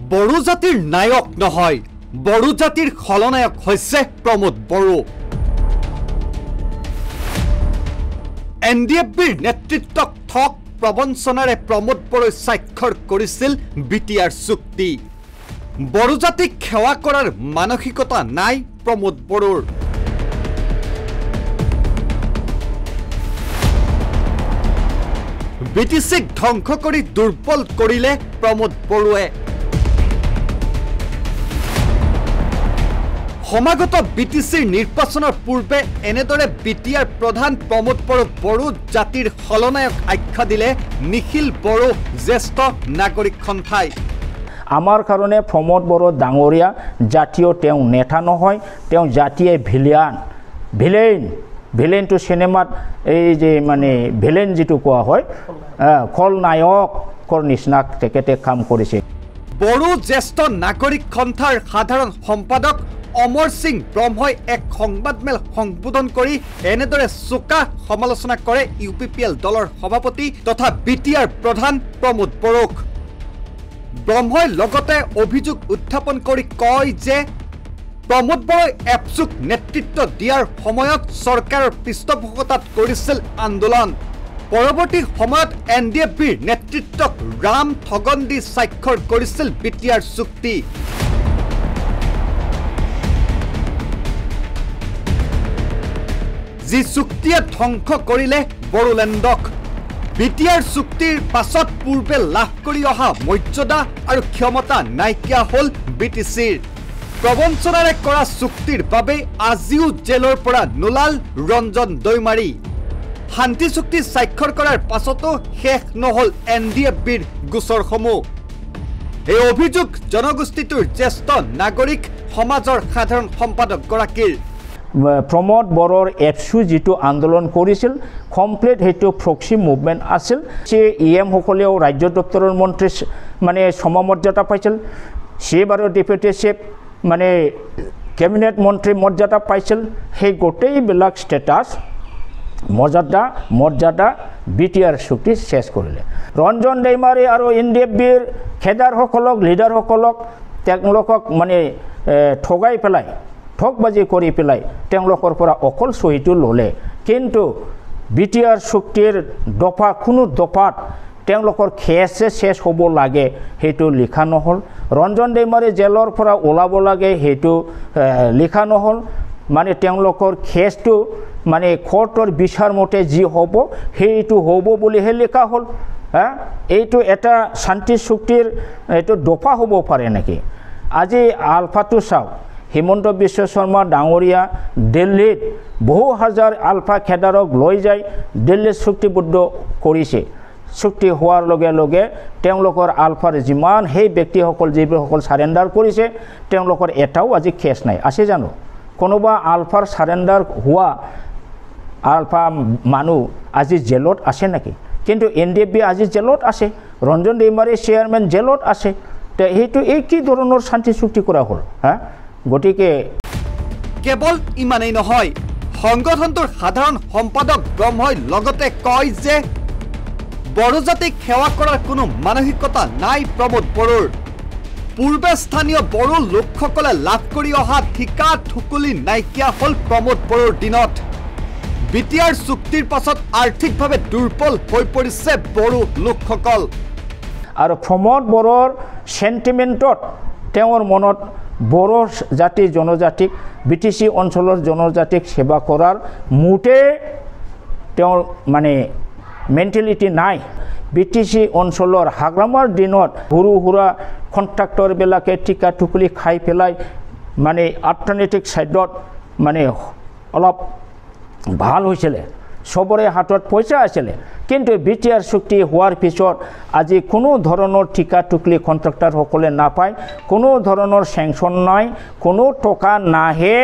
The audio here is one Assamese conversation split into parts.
বড়ো জাতিৰ নায়ক নহয়, বড়ো জাতিৰ খলনায়ক হৈছে প্ৰমোদ বড়ো। NDFBৰ নেতৃত্বক ঠক প্ৰবঞ্চনাৰে প্ৰমোদ বড়োই স্বাক্ষৰ কৰিছিল BTR চুক্তি। বড়ো জাতিক সেৱা কৰাৰ মানসিকতা নাই প্ৰমোদ বড়োৰ। BTCক ধ্বংস কৰি দুৰ্বল কৰিলে প্ৰমোদ বড়োৱে। সমাগত BTCৰ নিৰ্বাচনৰ পূৰ্বে এনেদৰে BTR প্ৰধান প্ৰমোদ বড়োক বড়ো জাতিৰ খলনায়ক আখ্যা দিলে নিখিল বড়ো জ্যেষ্ঠ নাগৰিক সন্থাই। আমাৰ কাৰণে প্ৰমোদ বড়ো ডাঙৰীয়া জাতীয় তেওঁ নেতা নহয়, তেওঁ জাতীয় ভিলেন টু চিনেমাত এই যে মানে ভিলেন যিটো কোৱা হয় খলনায়কৰ নিচিনা তেখেতে কাম কৰিছে। বড়ো জ্যেষ্ঠ নাগৰিক সন্থাৰ সাধাৰণ সম্পাদক অমৰ সিং ব্ৰহ্মই এক সংবাদমেল সম্বোধন কৰি এনেদৰে চোকা সমালোচনা কৰে UPPL দলৰ সভাপতি তথা BTR প্ৰধান প্ৰমোদ বড়োক। ব্ৰহ্মই লগতে অভিযোগ উত্থাপন কৰি কয় যে প্ৰমোদ বড়োই এপচুক নেতৃত্ব দিয়াৰ সময়ত চৰকাৰৰ পৃষ্ঠপোষকতাত কৰিছিল আন্দোলন। পৰৱৰ্তী সময়ত NDFBৰ নেতৃত্বক ৰাম ঠগন দি স্বাক্ষৰ কৰিছিল BTR চুক্তি। যি চুক্তিয়ে ধ্বংস কৰিলে বড়োলেণ্ডক। BTR চুক্তিৰ পাছত পূৰ্বে লাভ কৰি অহা মৰ্যাদা আৰু ক্ষমতা নাইকিয়া হ'ল BTCৰ। প্ৰবঞ্চনাৰে কৰা চুক্তিৰ বাবে আজিও জেলৰ পৰা নোলাল ৰঞ্জন দৈমাৰী। শান্তি চুক্তি স্বাক্ষৰ কৰাৰ পাছতো শেষ নহ'ল NDFBৰ গোচৰসমূহ। এই অভিযোগ জনগোষ্ঠীটোৰ জ্যেষ্ঠ নাগৰিক সমাজৰ সাধাৰণ সম্পাদকগৰাকীৰ। প্ৰমোদ বড়োৰ এপচু যিটো আন্দোলন কৰিছিল কমপ্লিট সেইটো প্ৰক্সি মুভমেণ্ট আছিল। EM সকলেও ৰাজ্য দপ্তৰৰ মন্ত্ৰী মানে সমমৰ্যাদা পাইছিল, বাৰু ডেপুটি চিফ মানে কেবিনেট মন্ত্ৰী মৰ্যাদা পাইছিল। সেই গোটেইবিলাক ষ্টেটাছ মৰ্যাদা BTR চুক্তি শেষ কৰিলে। ৰঞ্জন দৈমাৰী আৰু NDFBৰ খেদাৰসকলক লিডাৰসকলক তেওঁলোকক মানে ঠগাই পেলাই ঠগবাজি কৰি পেলাই তেওঁলোকৰ পৰা অকল চহীটো ল'লে, কিন্তু BTR চুক্তিৰ কোনো দফাত তেওঁলোকৰ শেষ হ'ব লাগে সেইটো লিখা নহ'ল। ৰঞ্জন দৈমাৰী জেলৰ পৰা ওলাব লাগে সেইটো লিখা নহ'ল। মানে তেওঁলোকৰ কেছটো মানে কোৰ্টৰ বিচাৰ মতে যি হ'ব সেইটো হ'ব বুলিহে লিখা হ'ল। এইটো এটা শান্তি চুক্তিৰ এইটো দফা হ'ব পাৰে নেকি? আজি আলফাটো চাওক, হিমন্ত বিশ্ব শৰ্মা ডাঙৰীয়া দিল্লীত বহু হাজাৰ আলফা খেদাৰক লৈ যায় দিল্লীত চুক্তিবদ্ধ কৰিছে। চুক্তি হোৱাৰ লগে লগে তেওঁলোকৰ আলফাৰ যিমান সেই ব্যক্তিসকল যিসকল চাৰেণ্ডাৰ কৰিছে তেওঁলোকৰ এটাও আজি কেছ নাই। আছে জানো কোনোবা আলফাৰ চাৰেণ্ডাৰ হোৱা আলফা মানুহ আজি জেলত আছে নেকি? কিন্তু NDFB আজি জেলত আছে, ৰঞ্জন দৈমাৰী চেয়াৰমেন জেলত আছে। সেইটো এই কি ধৰণৰ শান্তি চুক্তি কৰা হ'ল? গতিকে কেৱল ইমানেই নহয়, সংগঠনটোৰ সাধাৰণ সম্পাদক ব্ৰহ্মই লগতে কয় যে বড়ো জাতিক সেৱা কৰাৰ কোনো মানসিকতা নাই প্ৰমোদ বড়োৰ। পূৰ্বে স্থানীয় বড়ো লোকসকলে লাভ কৰি অহা ঠিকা ঠুকুলি নাইকিয়া হ'ল প্ৰমোদ বড়োৰ দিনত। BTR চুক্তিৰ পাছত আৰ্থিকভাৱে দুৰ্বল হৈ পৰিছে বড়ো লোকসকল। আৰু প্ৰমোদ বড়োৰ চেণ্টিমেণ্টত তেওঁৰ মনত বড়ো জাতি জনজাতিক BTC অঞ্চলৰ জনজাতিক সেৱা কৰাৰ মোটেই তেওঁৰ মানে মেণ্টেলিটি নাই। BTC অঞ্চলৰ হাগ্ৰামাৰ দিনত সৰু সুৰা কণ্ট্ৰাক্টৰবিলাকে টিকা টুকুলি খাই পেলাই মানে অৰ্থনৈতিক ছাইডত মানে অলপ ভাল হৈছিলে, চবৰে হাতত পইচা আছিলে। কিন্তু BTR চুক্তি হোৱাৰ পিছত আজি কোনো ধৰণৰ টিকা টুকুলি কণ্ট্ৰাক্টৰসকলে নাপায়, কোনো ধৰণৰ চেংচন নাই, কোনো টকা নাহে।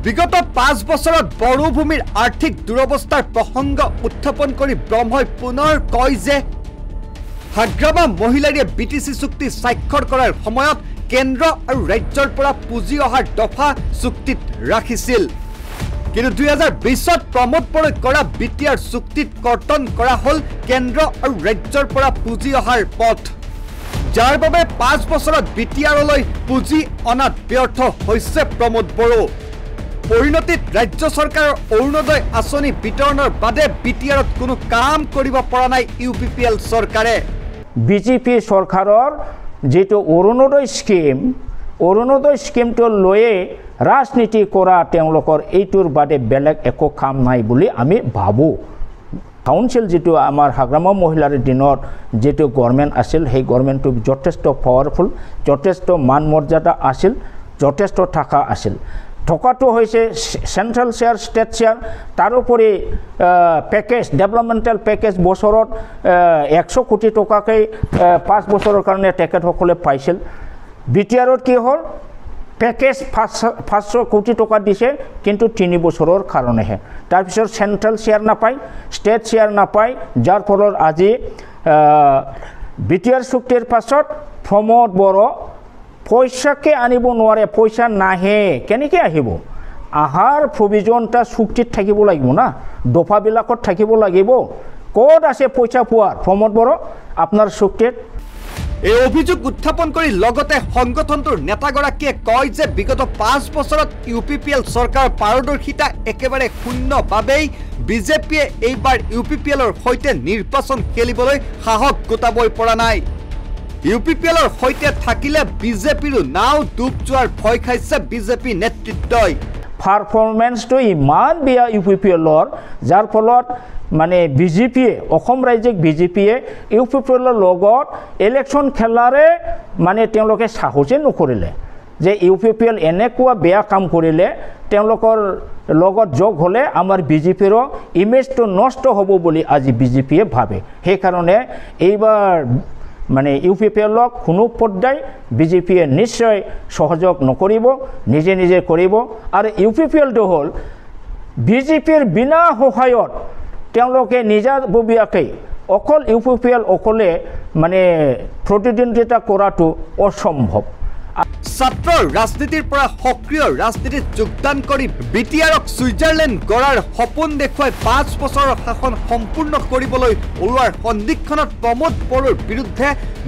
বিগত 5 বছৰত বড়ো ভূমিৰ আৰ্থিক দুৰৱস্থাৰ প্ৰসংগ উত্থাপন কৰি ব্ৰহ্মই পুনৰ কয় যে হাগ্ৰামা মহিলাৰীয়ে BTC চুক্তি স্বাক্ষৰ কৰাৰ সময়ত কেন্দ্ৰ আৰু ৰাজ্যৰ পৰা পুঁজি অহাৰ দফা চুক্তিত ৰাখিছিল। কিন্তু 2020ত প্ৰমোদ বড়োই কৰা BTR চুক্তিত কৰ্তন কৰা হ'ল কেন্দ্ৰ আৰু ৰাজ্যৰ পৰা পুঁজি অহাৰ পথ। যাৰ বাবে 5 বছৰত বিটিআৰলৈ পুঁজি অনাত ব্যৰ্থ হৈছে প্ৰমোদ বড়ো। পৰিণতিত ৰাজ্য চৰকাৰৰ অৰুণোদয় আঁচনি বিতৰণৰ বাদে বিটিআৰত কোনো কাম কৰিব পৰা নাই ইউপিপিএল চৰকাৰে। বিজেপি চৰকাৰৰ যেটো অৰুণোদয় স্কিমটো লৈয়ে ৰাজনীতি কৰা তেওঁলোকৰ এইটোৰ বাদে বেলেগ একো কাম নাই বুলি আমি ভাবোঁ। কাউন্সিল যেটো আমাৰ হাগ্ৰামা মহিলাৰ দিনৰ যেটো গভৰ্ণমেণ্ট আছিল সেই গভৰ্ণমেণ্টটো যথেষ্ট পাৱাৰফুল, যথেষ্ট মান মৰ্যাদা আছিল, যথেষ্ট থকা আছিল। থকাটো হৈছে চেণ্ট্ৰেল শ্বেয়াৰ, ষ্টেট শ্বেয়াৰ, তাৰোপৰি পেকেজ, ডেভেলপমেণ্টেল পেকেজ বছৰত 100 কোটি টকাকৈ 5 বছৰৰ কাৰণে তেখেতসকলে পাইছিল। বিটিআৰত কি হ'ল, পেকেজ 500 কোটি টকা দিছে, কিন্তু 3 বছৰৰ কাৰণেহে। তাৰপিছত চেণ্ট্ৰেল শ্বেয়াৰ নাপায়, ষ্টেট শ্বেয়াৰ নাপায়, যাৰ ফলত আজি বিটিআৰ চুক্তিৰ পাছত প্ৰমোদ বড়ো পইচাকে আনিব নোৱাৰে, পইচা নাহে, কেনেকৈ আহিব? আহাৰ প্ৰভিজনটা চুক্তিত থাকিব লাগিব না, দফাবিলাকত থাকিব লাগিব। ক'ত আছে পইচা পোৱাৰ প্ৰমোদ বড়ো আপোনাৰ চুক্তিত? এই অভিযোগ উত্থাপন কৰি লগতে সংগঠনটোৰ নেতাগৰাকীয়ে কয় যে বিগত 5 বছৰত ইউপিপিএল চৰকাৰৰ পাৰদৰ্শিতা একেবাৰে শূন্য বাবেই বিজেপিয়ে এইবাৰ ইউপিপিএলৰ সৈতে নিৰ্বাচন খেলিবলৈ সাহস গোটাবই পৰা নাই। ইউপিপিএলৰ সৈতে থাকিলে বিজেপিৰো নাও ডুব যোৱাৰ ভয় খাইছে বিজেপি নেতৃত্বই। পাৰফৰ্মেন্সটো ইমান বেয়া ইউপিপিএলৰ, যাৰ ফলত মানে বিজেপিয়ে, অসম ৰাজ্যিক বিজেপিয়ে ইউপিপিএলৰ লগত ইলেকশ্যন খেলাৰে মানে তেওঁলোকে সাহসে নকৰিলে যে ইউপিপিএল এনেকুৱা বেয়া কাম কৰিলে তেওঁলোকৰ লগত যোগ হ'লে আমাৰ বিজেপিৰো ইমেজটো নষ্ট হ'ব বুলি আজি বিজেপিয়ে ভাবে। সেইকাৰণে এইবাৰ মানে ইউপিপিএলক কোনো পৰ্যায় বিজেপিয়ে নিশ্চয় সহযোগ নকৰিব, নিজে নিজে কৰিব। আৰু ইউপিপিএলটো হ'ল বিজেপিৰ বিনা সহায়ত তেওঁলোকে নিজাববীয়াকৈ অকল ইউপিপিএল অকলে মানে প্ৰতিদ্বন্দ্বিতা কৰাটো অসম্ভৱ। ছাত্ৰৰ ৰাজনীতিৰ পৰা সক্ৰিয় ৰাজনীতিত যোগদান কৰি বিটিআৰক ছুইজাৰলেণ্ড গঢ়াৰ সপোন দেখুৱাই 5 বছৰৰ শাসন সম্পূৰ্ণ কৰিবলৈ ওলোৱাৰ সন্ধিক্ষণত প্ৰমোদ বড়োৰ বিৰুদ্ধে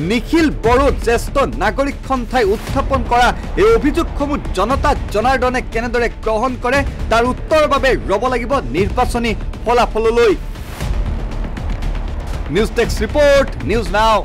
নিখিল বড়ো জ্যেষ্ঠ নাগৰিক সন্থাই উত্থাপন কৰা এই অভিযোগসমূহ জনতা জনাৰ্দনে কেনেদৰে গ্ৰহণ কৰে তাৰ উত্তৰৰ বাবে ৰ'ব লাগিব নিৰ্বাচনী ফলাফললৈ। নিউজ ডেস্ক ৰিপৰ্ট, নিউজ নাও।